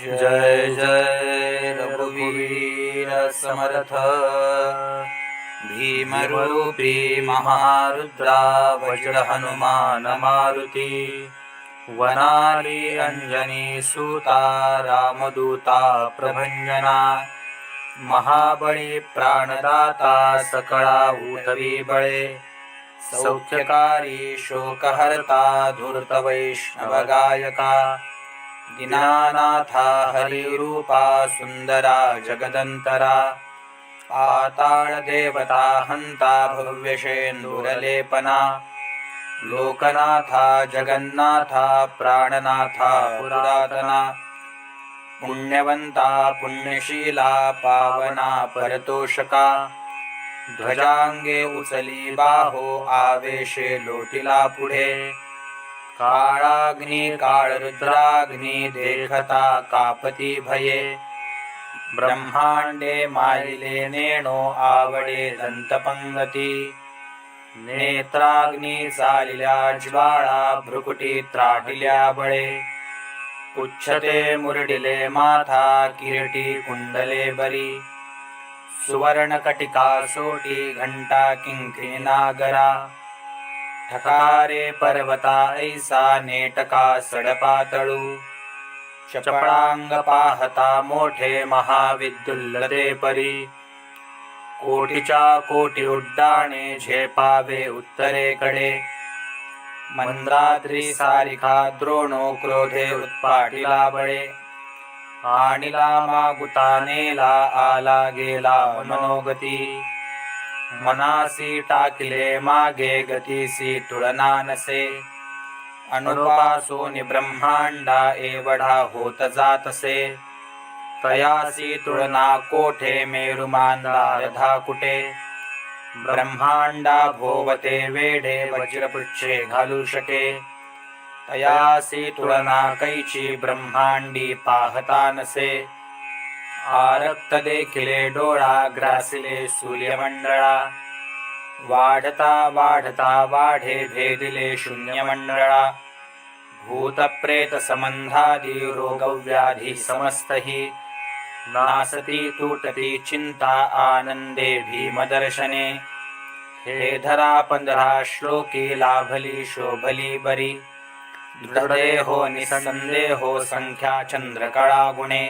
जय जय रघुवीर समर्थ भीमरूपी महारुद्रा वज्र हनुमान मारुती वनाली अंजनी सूता रामदूता प्रभंजना महाबळी प्राणदाता सकळा ऊतवी बळे सौख्यकारी शोकहर्ता धूर्त वैष्णवगायका दीनानाथा हरिरूपा सुंदरा जगदंतरा पाताळ देवता हंता भव्यशेंदुरलेपना लोकनाथा जगन्नाथा प्राणनाथा पुरातना पुण्यवंता पुण्यशीला पावना परतोषका ध्वजांगे उचली बाहो आवेशे लोटिला पुढे काळाग्नी काळरुद्राग्नी देखता कापती भये ब्रह्मांडे मायिले नेणो आवडे दंतपंगती नेत्राग्नी चालिल्या ज्वाळा भ्रुकुटी त्राटिल्या बळे पुच्छते मुरडिले माथा किरीटी कुंडले बरी सुवर्णकटिका सोटी घंटा किंकिणी नागरा ठकारे पर्वता ऐसा नेटका सडपातळू चपळांग पाहता मोठे महाविद्युल्लते परी कोटीच्या कोटी उड्डाणे झेपावे उत्तरेकडे मंद्राद्री सारिखा द्रोणो क्रोधे उत्पाटिला बळे आणिला मागुता नेला आला गेला मनोगती मनासी टाकिले मागे गतीसी तुळना नसे अनुपासोनी ब्रह्मांडा एवढा होत जातसे तयासी तुळना कोठे मेरुमानला रधा कुटे ब्रह्मांडा भोवते वेढे वज्रपुच्छे घालू शके तयासी तुळना कैची ब्रह्मांडी पाहता नसे आरक्त देखिले डोळा ग्रासिले सूर्यमंडळा वाढता वाढता वाढे भेदिले शून्यमंडळा भूतप्रेत संबंधादी रोगव्याधी समस्तही नासती तुटती चिंता आनंदे भीमदर्शने हे धरा 15 श्लोकी लाभली शोभली बरी दृढदेहो निसंदेहो संख्या चंद्रकळा गुणे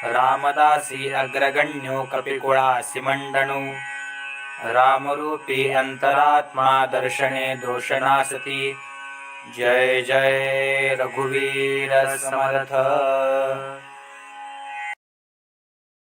रामदासी अग्रगण्यो कपिकुळासी मंडणू रामरूपी अंतरात्मा दर्शने दोषनासती जय जय रघुवीर समर्थ।